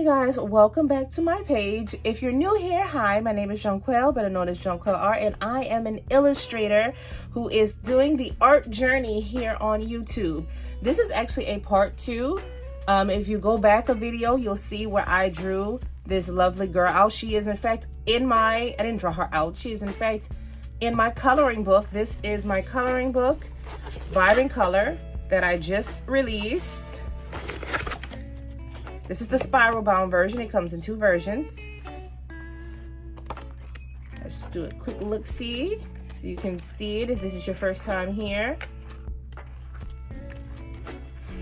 guys, welcome back to my page. If you're new here, hi, my name is Jonquel, better known as Jonquel Art, and I am an illustrator who is doing the art journey here on YouTube. This is actually a part 2. If you go back a video, you'll see where I drew this lovely girl out. She is in fact in my, I didn't draw her out, she is in fact in my coloring book. This is my coloring book, Vibrant Color, that I just released. This is the spiral bound version. It comes in 2 versions. Let's do a quick look-see so you can see it if this is your first time here.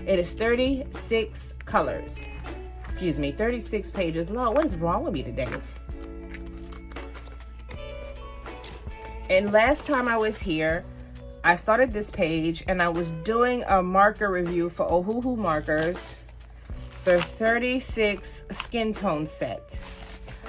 It is 36 colors. Excuse me, 36 pages. Lord, what is wrong with me today? And last time I was here, I started this page and I was doing a marker review for Ohuhu markers. The 36 skin tone set.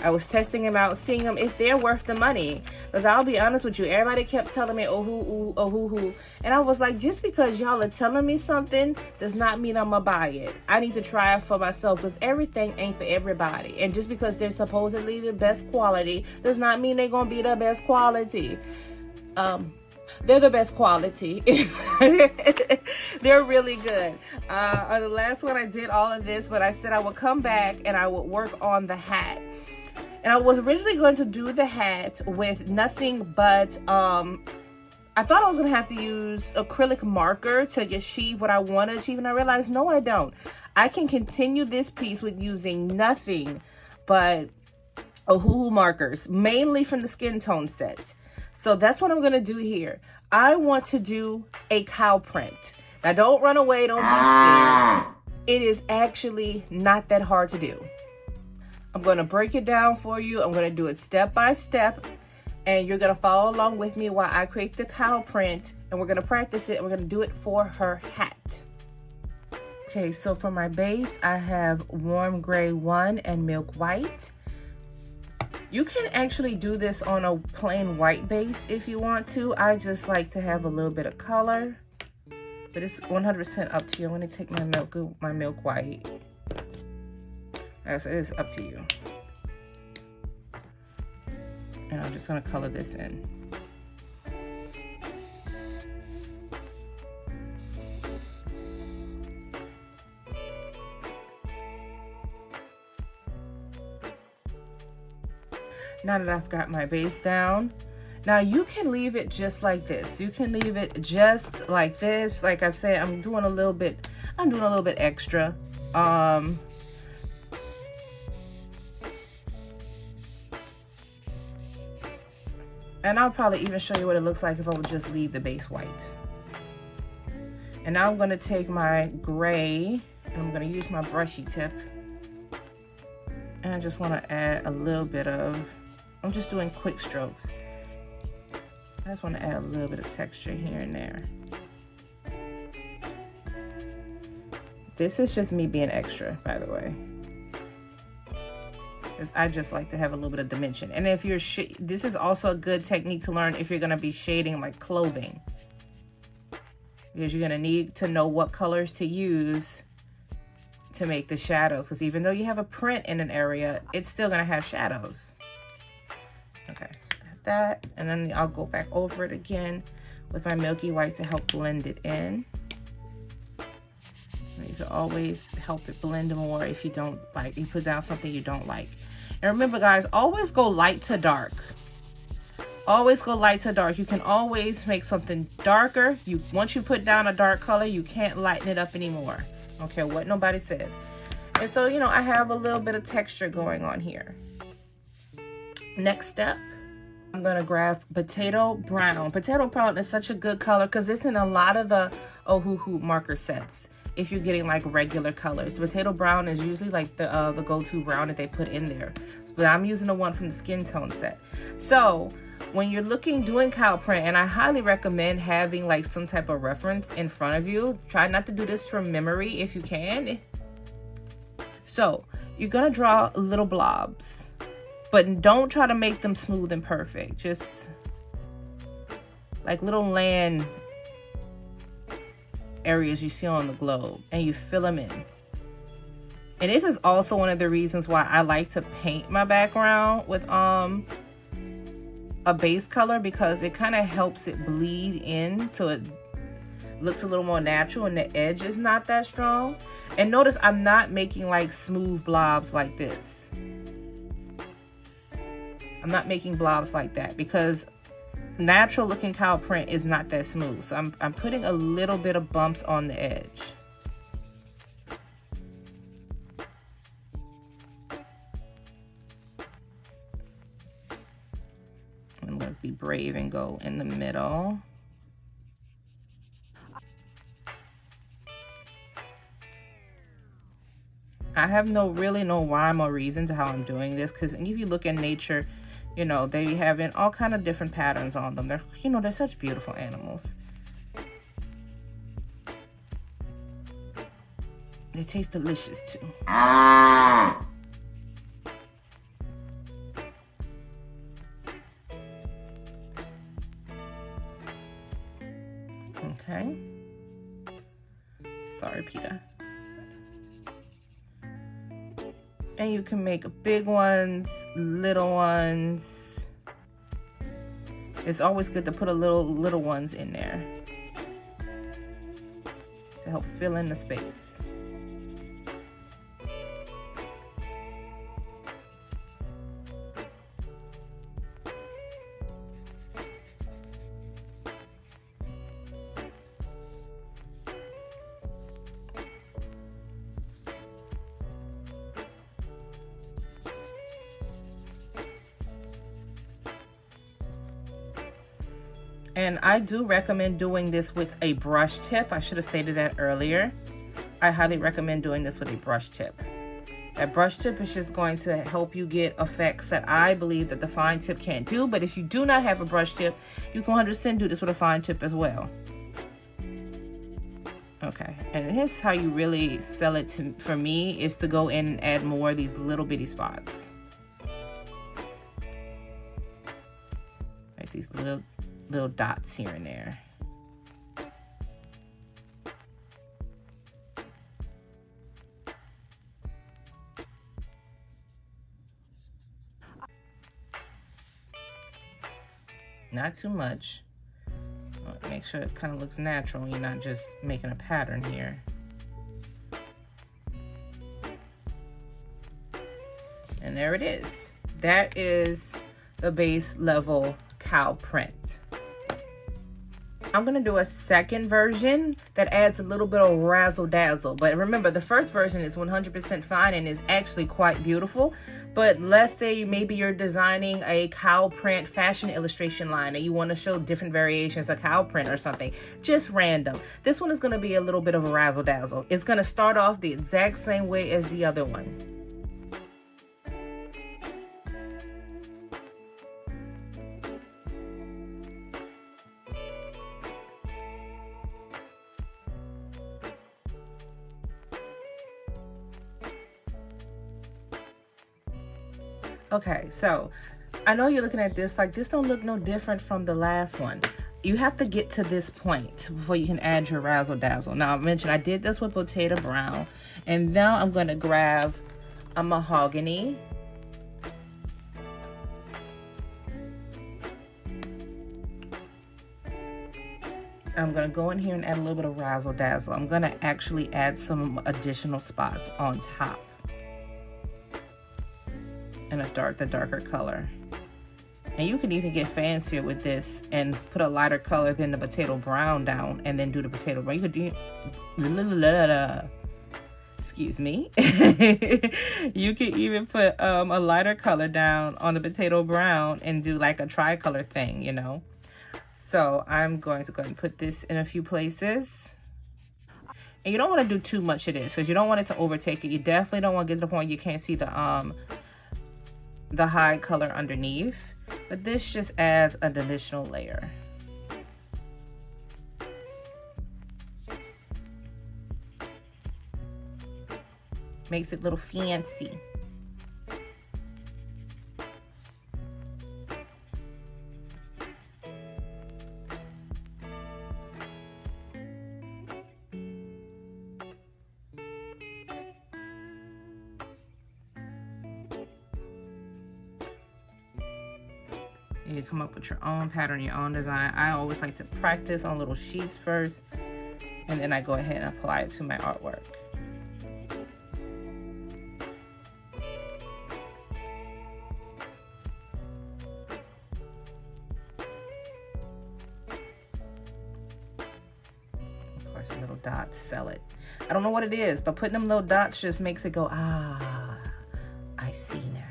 I was testing them out, seeing them if they're worth the money. Because I'll be honest with you, everybody kept telling me Ohuhu, Ohuhu. And I was like, just because y'all are telling me something does not mean I'm gonna buy it. I need to try it for myself because everything ain't for everybody. And just because they're supposedly the best quality does not mean they're gonna be the best quality. They're the best quality. They're really good. On the last one I did all of this, but I said I would come back and I would work on the hat. And I was originally going to do the hat with nothing but, I thought I was going to have to use acrylic marker to achieve what I want to achieve. And I realized, no, I don't. I can continue this piece with using nothing but Ohuhu markers, mainly from the skin tone set. So that's what I'm going to do here. I want to do a cow print. Now don't run away, don't be scared. It is actually not that hard to do. I'm going to break it down for you. I'm going to do it step by step. And you're going to follow along with me while I create the cow print. And we're going to practice it. We're going to do it for her hat. Okay, so for my base, I have warm gray 1 and milk white. You can actually do this on a plain white base if you want to. I just like to have a little bit of color, but it's 100% up to you. I'm going to take my milk white. So it's up to you. And I'm just going to color this in. Now that I've got my base down, now you can leave it just like this. You can leave it just like this. Like I've said, I'm doing a little bit extra. And I'll probably even show you what it looks like if I would just leave the base white. And now I'm going to take my gray and I'm going to use my brushy tip. And I just want to add a little bit of, I'm just doing quick strokes. I just want to add a little bit of texture here and there. This is just me being extra, by the way. I just like to have a little bit of dimension. And if you're, this is also a good technique to learn if you're going to be shading like clothing. Because you're going to need to know what colors to use to make the shadows. Because even though you have a print in an area, it's still going to have shadows. Okay, so that, and then I'll go back over it again with my milky white to help blend it in. You can always help it blend more if you don't like, you put down something you don't like. And remember guys, always go light to dark. Always go light to dark. You can always make something darker. Once you put down a dark color, you can't lighten it up anymore. I don't care what nobody says. And so, you know, I have a little bit of texture going on here. Next step, I'm going to grab potato brown. Potato brown is such a good color because it's in a lot of the Ohuhu marker sets. If you're getting like regular colors, potato brown is usually like the go-to brown that they put in there. But I'm using the one from the skin tone set. So when you're doing cow print, and I highly recommend having like some type of reference in front of you. Try not to do this from memory if you can. So you're going to draw little blobs. But don't try to make them smooth and perfect. Just like little land areas you see on the globe. And you fill them in. And this is also one of the reasons why I like to paint my background with a base color, because it kind of helps it bleed in so it looks a little more natural and the edge is not that strong. And notice I'm not making like smooth blobs like this. I'm not making blobs like that because natural looking cow print is not that smooth. So I'm putting a little bit of bumps on the edge. I'm going to be brave and go in the middle. I have really no rhyme or reason to how I'm doing this, because if you look in nature, you know, they having all kind of different patterns on them. They're, you know, they're such beautiful animals. They taste delicious too. Okay. Sorry, Peter. And you can make big ones, little ones. It's always good to put a little ones in there to help fill in the space. And I do recommend doing this with a brush tip. I should have stated that earlier. I highly recommend doing this with a brush tip. That brush tip is just going to help you get effects that I believe that the fine tip can't do. But if you do not have a brush tip, you can 100% do this with a fine tip as well. Okay, and here's how you really sell it for me, is to go in and add more of these little bitty spots. Like these little dots here and there. Not too much. Make sure it kind of looks natural. You're not just making a pattern here. And there it is. That is the base level cow print. I'm gonna do a second version that adds a little bit of razzle dazzle. But remember, the first version is 100% fine and is actually quite beautiful. But let's say maybe you're designing a cow print fashion illustration line and you want to show different variations of cow print or something, just random. This one is gonna be a little bit of a razzle dazzle. It's gonna start off the exact same way as the other one. Okay, so I know you're looking at this like this don't look no different from the last one. You have to get to this point before you can add your razzle dazzle. Now I mentioned I did this with potato brown, and now I'm going to grab a mahogany. I'm going to go in here and add a little bit of razzle dazzle. I'm going to actually add some additional spots on top. And the darker color. And you can even get fancier with this and put a lighter color than the potato brown down and then do the potato brown. You could do, excuse me. You could even put a lighter color down on the potato brown and do like a tricolor thing, you know. So I'm going to go ahead and put this in a few places. And you don't want to do too much of this because you don't want it to overtake it. You definitely don't want to get to the point you can't see the high color underneath, but this just adds an additional layer. Makes it a little fancy. You can come up with your own pattern, your own design. I always like to practice on little sheets first, and then I go ahead and apply it to my artwork. Of course, little dots sell it. I don't know what it is, but putting them little dots just makes it go, ah, I see now.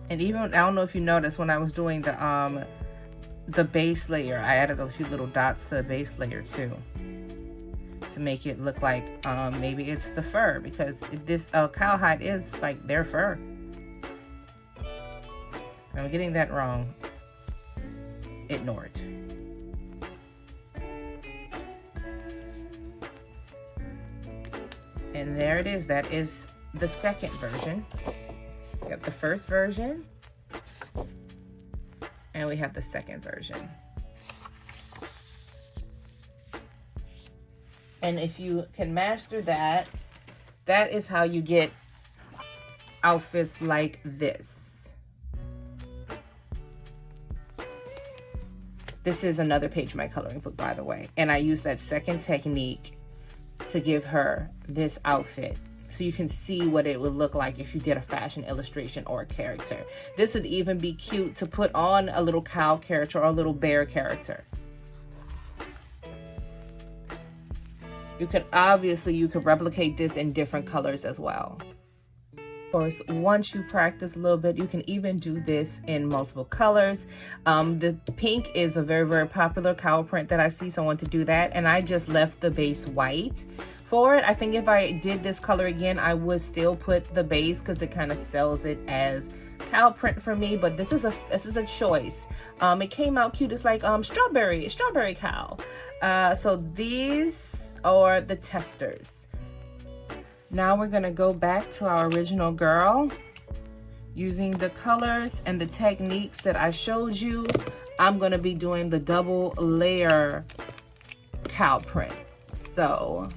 And even, I don't know if you noticed, when I was doing the base layer, I added a few little dots to the base layer too, to make it look like maybe it's the fur, because this cowhide is like their fur. I'm getting that wrong. Ignore it. And there it is. That is the second version. We have the first version, and we have the second version. And if you can master that, that is how you get outfits like this. This is another page of my coloring book, by the way. And I use that second technique to give her this outfit, so you can see what it would look like if you did a fashion illustration or a character. This would even be cute to put on a little cow character or a little bear character. You could replicate this in different colors as well. Of course, once you practice a little bit, you can even do this in multiple colors. The pink is a very, very popular cow print that I see someone to do that, and I just left the base white for it. I think if I did this color again, I would still put the base because it kind of sells it as cow print for me, but this is a choice. It came out cute. It's like strawberry cow. So these are the testers. Now we're gonna go back to our original girl. Using the colors and the techniques that I showed you, I'm gonna be doing the double layer cow print. So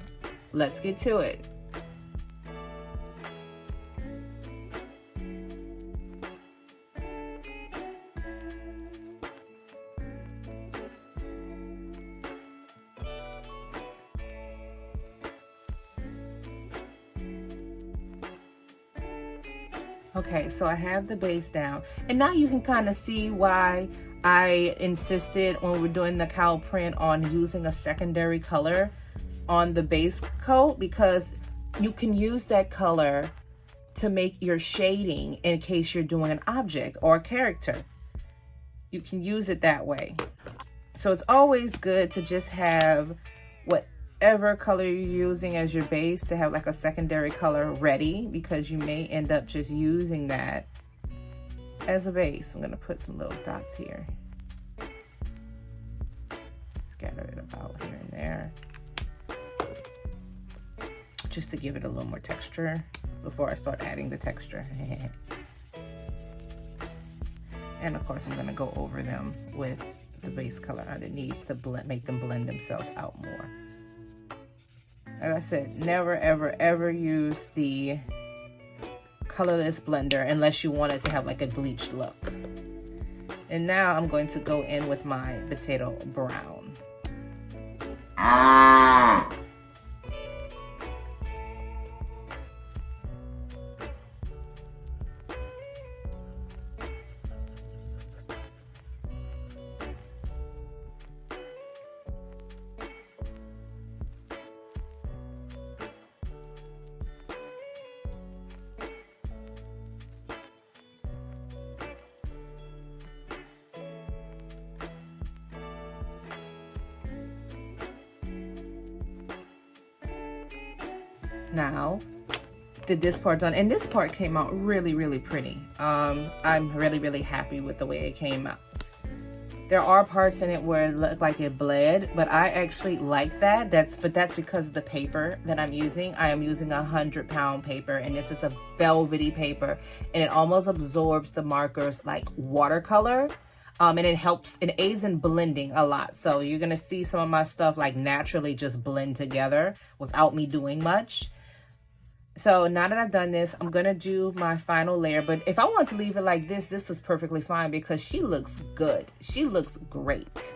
let's get to it. Okay, so I have the base down, and now you can kind of see why I insisted when we're doing the cow print on using a secondary color on the base coat, because you can use that color to make your shading in case you're doing an object or a character. You can use it that way. So it's always good to just have whatever color you're using as your base, to have like a secondary color ready, because you may end up just using that as a base. I'm gonna put some little dots here. Scatter it about here and there, just to give it a little more texture before I start adding the texture. And of course I'm gonna go over them with the base color underneath to make them blend themselves out more. Like I said, never ever ever use the colorless blender unless you want it to have like a bleached look. And now I'm going to go in with my potato brown. Now did this part done, and this part came out really, really pretty. I'm really, really happy with the way it came out. There are parts in it where it looked like it bled, but I actually like that. That's because of the paper that I'm using. I am using 100-pound paper, and this is a velvety paper, and it almost absorbs the markers like watercolor. And it aids in blending a lot. So you're gonna see some of my stuff like naturally just blend together without me doing much. So now that I've done this, I'm gonna do my final layer. But if I want to leave it like this is perfectly fine because she looks good. She looks great.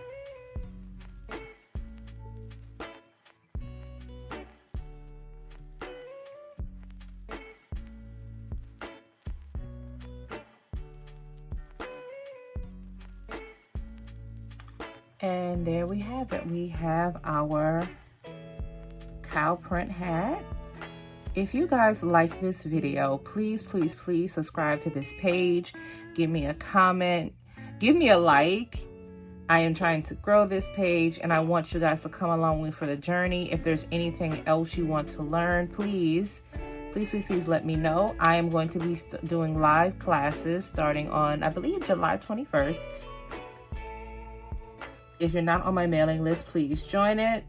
And there we have it. We have our cow print hat. If you guys like this video, please, please, please subscribe to this page. Give me a comment. Give me a like. I am trying to grow this page and I want you guys to come along with me for the journey. If there's anything else you want to learn, please, please, please, please let me know. I am going to be doing live classes starting on, I believe, July 21st. If you're not on my mailing list, please join it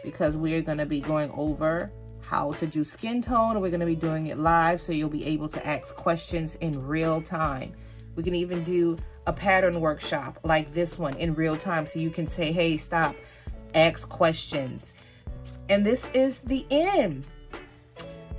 because we're going to be going over how to do skin tone. We're going to be doing it live so you'll be able to ask questions in real time. We can even do a pattern workshop like this one in real time so you can say, hey, stop, ask questions. And this is the end.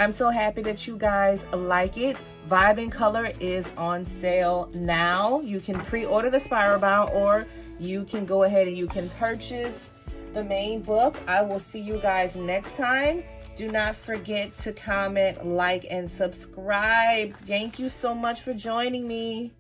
I'm so happy that you guys like it. Vibe in Color is on sale now. You can pre-order the spiral bound or you can go ahead and you can purchase the main book. I will see you guys next time. Do not forget to comment, like, and subscribe. Thank you so much for joining me.